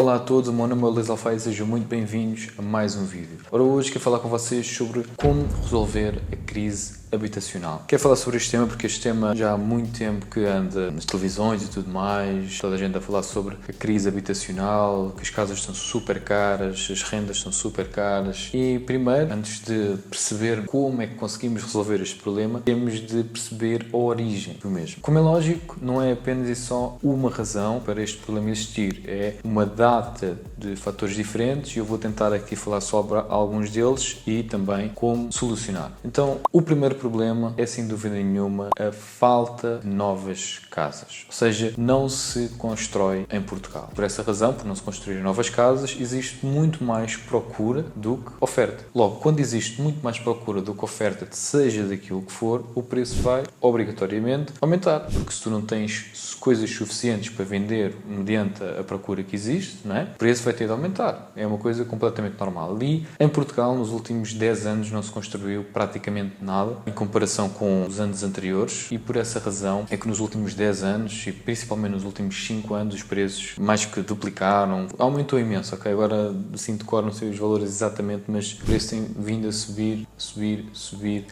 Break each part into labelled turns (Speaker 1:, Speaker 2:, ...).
Speaker 1: Olá a todos, o meu nome é Luís Alfaia e sejam muito bem-vindos a mais um vídeo. Ora, hoje quero falar com vocês sobre como resolver a crise habitacional. Quero falar sobre este tema porque este tema já há muito tempo que anda nas televisões e tudo mais, toda a gente a falar sobre a crise habitacional, que as casas estão super caras, as rendas estão super caras e primeiro, antes de perceber como é que conseguimos resolver este problema, temos de perceber a origem do mesmo. Como é lógico, não é apenas e só uma razão para este problema existir, é uma data de fatores diferentes e eu vou tentar aqui falar sobre alguns deles e também como solucionar. Então, o primeiro problema é, sem dúvida nenhuma, a falta de novas casas. Ou seja, não se constrói em Portugal. Por essa razão, por não se construir novas casas, existe muito mais procura do que oferta. Logo, quando existe muito mais procura do que oferta, seja daquilo que for, o preço vai, obrigatoriamente, aumentar. Porque se tu não tens coisas suficientes para vender mediante a procura que existe, não é? O preço vai ter de aumentar. É uma coisa completamente normal. Ali, em Portugal, nos últimos 10 anos, não se construiu praticamente nada em comparação com os anos anteriores e por essa razão é que nos últimos 10 anos e principalmente nos últimos 5 anos os preços mais que duplicaram, aumentou imenso, ok? Agora assim de cor não sei os valores exatamente, mas o preço tem vindo a subir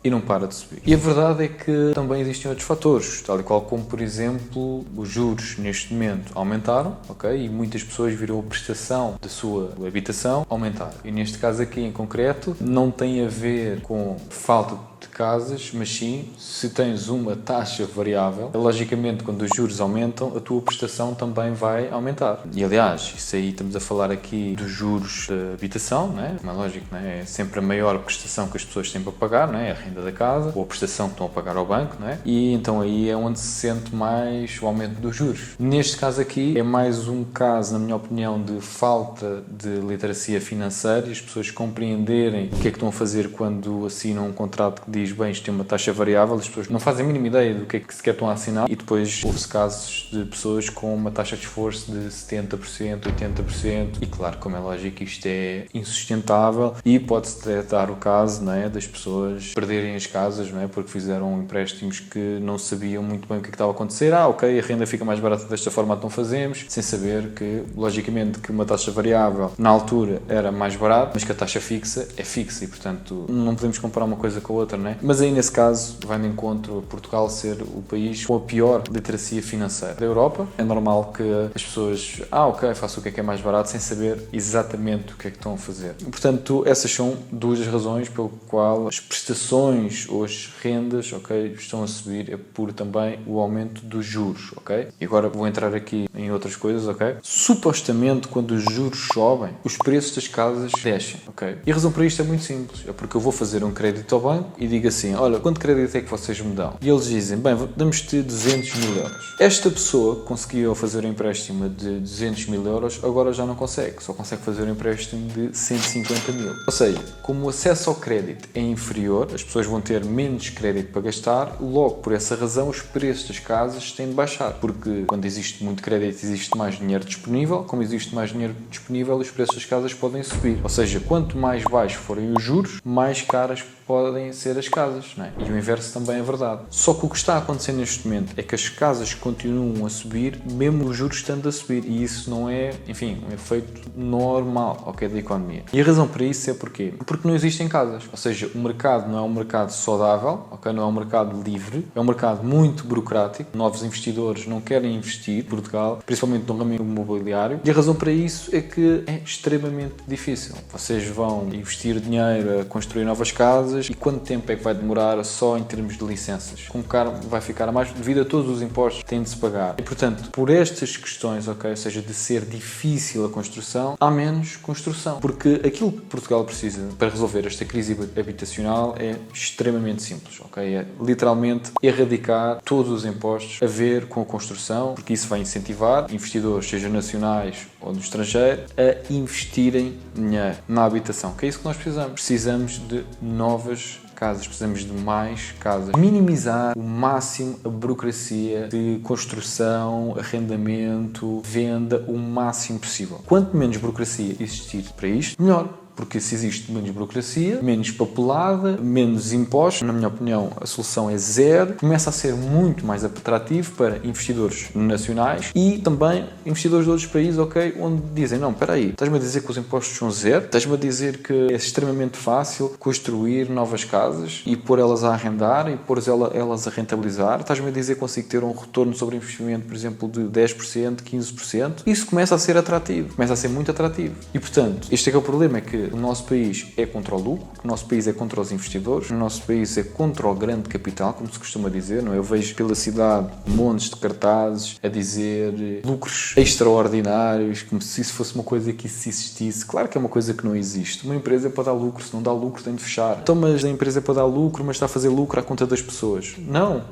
Speaker 1: e não para de subir. E a verdade é que também existem outros fatores, tal e qual como por exemplo os juros neste momento aumentaram, ok? E muitas pessoas viram a prestação da sua habitação aumentar. E neste caso aqui em concreto não tem a ver com falta de casas, mas sim, se tens uma taxa variável, logicamente quando os juros aumentam, a tua prestação também vai aumentar. E aliás, isso aí estamos a falar aqui dos juros da habitação, não é? Como é lógico, não é? É sempre a maior prestação que as pessoas têm para pagar, não é? A renda da casa, ou a prestação que estão a pagar ao banco, não é? E então aí é onde se sente mais o aumento dos juros. Neste caso aqui, é mais um caso, na minha opinião, de falta de literacia financeira e as pessoas compreenderem o que é que estão a fazer quando assinam um contrato que diz, bem, isto tem uma taxa variável, as pessoas não fazem a mínima ideia do que é que sequer estão a assinar e depois houve-se casos de pessoas com uma taxa de esforço de 70%, 80% e claro, como é lógico, isto é insustentável e pode-se dar o caso, não é, das pessoas perderem as casas, não é, porque fizeram empréstimos que não sabiam muito bem o que é que estava a acontecer. Ok, a renda fica mais barata desta forma, então fazemos, sem saber que, logicamente, que uma taxa variável na altura era mais barata, mas que a taxa fixa é fixa e, portanto, não podemos comparar uma coisa com a outra, não é? Mas aí, nesse caso, vai de encontro a Portugal ser o país com a pior literacia financeira da Europa. É normal que as pessoas, ok, faço o que é mais barato, sem saber exatamente o que é que estão a fazer. Portanto, essas são duas razões pelo qual as prestações ou as rendas, ok, estão a subir, é por também o aumento dos juros, ok? E agora vou entrar aqui em outras coisas, ok? Supostamente, quando os juros sobem, os preços das casas descem, ok? E a razão para isto é muito simples, é porque eu vou fazer um crédito ao banco e digo assim, olha, quanto crédito é que vocês me dão? E eles dizem, bem, damos-te 200 mil euros. Esta pessoa que conseguiu fazer um empréstimo de 200 mil euros, agora já não consegue, só consegue fazer um empréstimo de 150 mil. Ou seja, como o acesso ao crédito é inferior, as pessoas vão ter menos crédito para gastar, logo por essa razão os preços das casas têm de baixar, porque quando existe muito crédito existe mais dinheiro disponível, como existe mais dinheiro disponível os preços das casas podem subir. Ou seja, quanto mais baixos forem os juros, mais caras podem ser as casas, não é? E o inverso também é verdade. Só que o que está a acontecer neste momento é que as casas continuam a subir, mesmo os juros estando a subir, e isso não é, enfim, um efeito normal, ok, da economia. E a razão para isso é porquê? Porque não existem casas, ou seja, o mercado não é um mercado saudável, ok, não é um mercado livre, é um mercado muito burocrático, novos investidores não querem investir em Portugal, principalmente no ramo imobiliário, e a razão para isso é que é extremamente difícil. Vocês vão investir dinheiro a construir novas casas, e quanto tempo é que vai demorar só em termos de licenças? Como caro vai ficar a mais devido a todos os impostos que têm de se pagar. E, portanto, por estas questões, ok, ou seja, de ser difícil a construção, há menos construção. Porque aquilo que Portugal precisa para resolver esta crise habitacional é extremamente simples, ok? É literalmente erradicar todos os impostos a ver com a construção, porque isso vai incentivar investidores, seja nacionais ou do estrangeiro, a investirem dinheiro na habitação, que é isso que nós precisamos. Precisamos de novas casas, precisamos de mais casas. Minimizar o máximo a burocracia de construção, arrendamento, venda, o máximo possível. Quanto menos burocracia existir para isto, melhor. Porque se existe menos burocracia, menos papelada, menos impostos, na minha opinião a solução é zero, começa a ser muito mais atrativo para investidores nacionais e também investidores de outros países, ok, onde dizem, não, espera aí, estás-me a dizer que os impostos são zero? Estás-me a dizer que é extremamente fácil construir novas casas e pôr elas a arrendar e pôr elas a rentabilizar? Estás-me a dizer que consigo ter um retorno sobre investimento, por exemplo, de 10%, 15%? Isso começa a ser atrativo, começa a ser muito atrativo. E, portanto, este é que é o problema, é que o nosso país é contra o lucro, o nosso país é contra os investidores, o nosso país é contra o grande capital, como se costuma dizer, não é? Eu vejo pela cidade montes de cartazes a dizer lucros extraordinários, como se isso fosse uma coisa que isso existisse. Claro que é uma coisa que não existe. Uma empresa é para dar lucro, se não dá lucro tem de fechar. Então, mas a empresa é para dar lucro, mas está a fazer lucro à conta das pessoas. Não,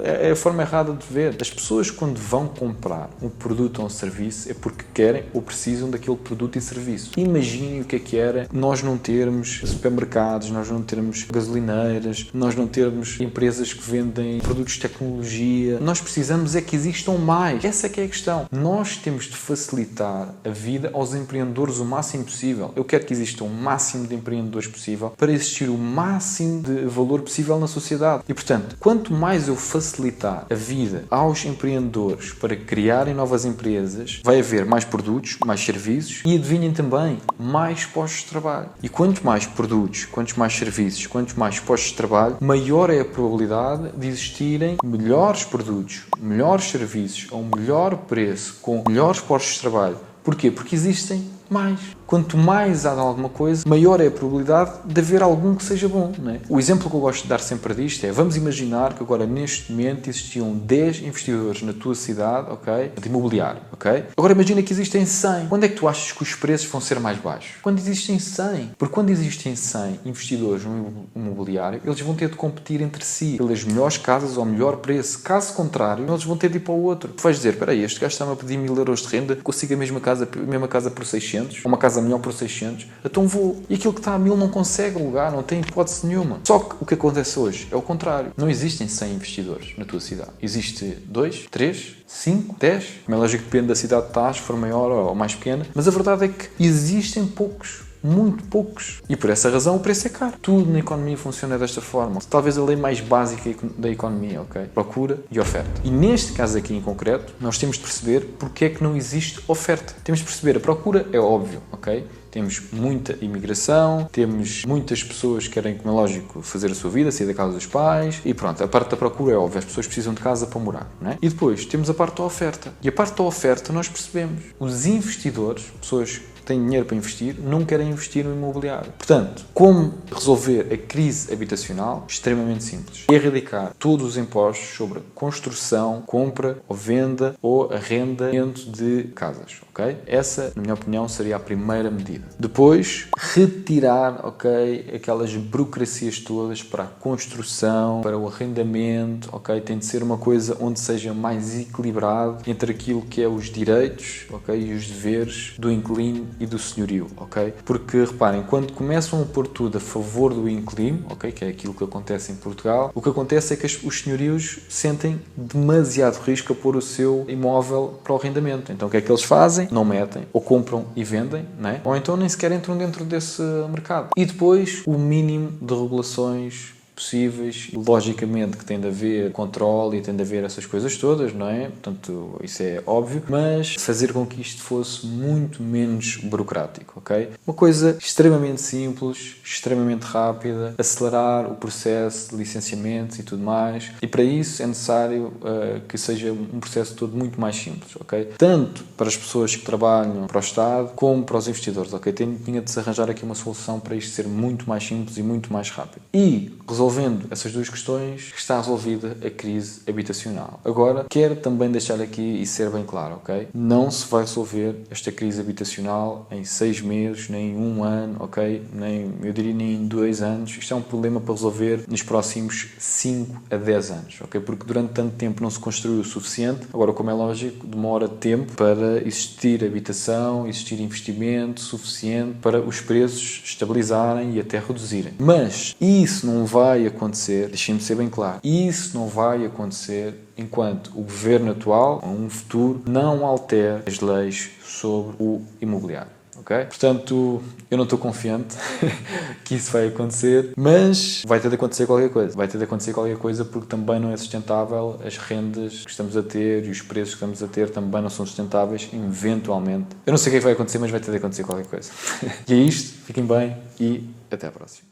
Speaker 1: é a forma errada de ver. As pessoas, quando vão comprar um produto ou um serviço, é porque querem ou precisam daquele produto e serviço. Imaginem o que era nós não termos supermercados, nós não termos gasolineiras, nós não termos empresas que vendem produtos de tecnologia. Nós precisamos é que existam mais. Essa é que é a questão. Nós temos de facilitar a vida aos empreendedores o máximo possível. Eu quero que exista o máximo de empreendedores possível para existir o máximo de valor possível na sociedade. E, portanto, quanto mais eu facilitar a vida aos empreendedores para criarem novas empresas, vai haver mais produtos, mais serviços e, adivinhem também, mais postos de trabalho. E quanto mais produtos, quantos mais serviços, quantos mais postos de trabalho, maior é a probabilidade de existirem melhores produtos, melhores serviços a um melhor preço, com melhores postos de trabalho. Porquê? Porque existem mais. Quanto mais há de alguma coisa, maior é a probabilidade de haver algum que seja bom, não é? O exemplo que eu gosto de dar sempre disto é, vamos imaginar que agora neste momento existiam 10 investidores na tua cidade, ok? De imobiliário, ok? Agora imagina que existem 100. Quando é que tu achas que os preços vão ser mais baixos? Quando existem 100. Porque quando existem 100 investidores no imobiliário, eles vão ter de competir entre si pelas melhores casas ao melhor preço. Caso contrário, eles vão ter de ir para o outro. Tu vais dizer, espera aí, este gajo está-me a pedir 1000 euros de renda, consigo a mesma casa por 600, ou uma casa melhor por 600, então vou. E aquilo que está a 1000 não consegue alugar, não tem hipótese nenhuma. Só que o que acontece hoje é o contrário. Não existem 100 investidores na tua cidade. Existe 2, 3, 5, 10. Como é lógico que depende da cidade que estás, se for maior ou mais pequena. Mas a verdade é que existem poucos. Muito poucos. E por essa razão o preço é caro. Tudo na economia funciona desta forma. Talvez a lei mais básica da economia, ok? Procura e oferta. E neste caso aqui em concreto, nós temos de perceber porque é que não existe oferta. Temos de perceber, a procura é óbvio, ok? Temos muita imigração, temos muitas pessoas que querem, como é lógico, fazer a sua vida, sair da casa dos pais e pronto, a parte da procura é óbvia, as pessoas precisam de casa para morar, não é? E depois temos a parte da oferta. E a parte da oferta nós percebemos. Os investidores, pessoas têm dinheiro para investir, não querem investir no imobiliário. Portanto, como resolver a crise habitacional? Extremamente simples. Erradicar todos os impostos sobre construção, compra ou venda ou arrendamento de casas, ok? Essa, na minha opinião, seria a primeira medida. Depois, retirar, ok, aquelas burocracias todas para a construção, para o arrendamento, ok? Tem de ser uma coisa onde seja mais equilibrado entre aquilo que é os direitos, ok, e os deveres do inquilino e do senhorio, ok? Porque, reparem, quando começam a pôr tudo a favor do inquilino, ok, que é aquilo que acontece em Portugal, o que acontece é que os senhorios sentem demasiado risco a pôr o seu imóvel para o arrendamento. Então, o que é que eles fazem? Não metem, ou compram e vendem, não é? Ou então nem sequer entram dentro desse mercado. E depois, o mínimo de regulações possíveis, logicamente que tem de haver controle e tem de haver essas coisas todas, não é? Portanto, isso é óbvio, mas fazer com que isto fosse muito menos burocrático, ok? Uma coisa extremamente simples, extremamente rápida, acelerar o processo de licenciamentos e tudo mais, e para isso é necessário que seja um processo todo muito mais simples, ok? Tanto para as pessoas que trabalham para o Estado, como para os investidores, ok? Tinha de se arranjar aqui uma solução para isto ser muito mais simples e muito mais rápido. E resolvendo essas duas questões, está resolvida a crise habitacional. Agora, quero também deixar aqui e ser bem claro, ok? Não se vai resolver esta crise habitacional em 6 meses, nem em 1 ano, ok? Eu diria nem em 2 anos. Isto é um problema para resolver nos próximos 5 a 10 anos, ok? Porque durante tanto tempo não se construiu o suficiente. Agora, como é lógico, demora tempo para existir habitação, existir investimento suficiente para os preços estabilizarem e até reduzirem. Mas isso não vai acontecer, deixem-me ser bem claro, isso não vai acontecer enquanto o governo atual, ou um futuro, não altere as leis sobre o imobiliário. ok? Portanto, eu não estou confiante que isso vai acontecer, mas vai ter de acontecer qualquer coisa. Vai ter de acontecer qualquer coisa porque também não é sustentável, as rendas que estamos a ter e os preços que estamos a ter também não são sustentáveis, eventualmente. Eu não sei o que é que vai acontecer, mas vai ter de acontecer qualquer coisa. E é isto, fiquem bem e até à próxima.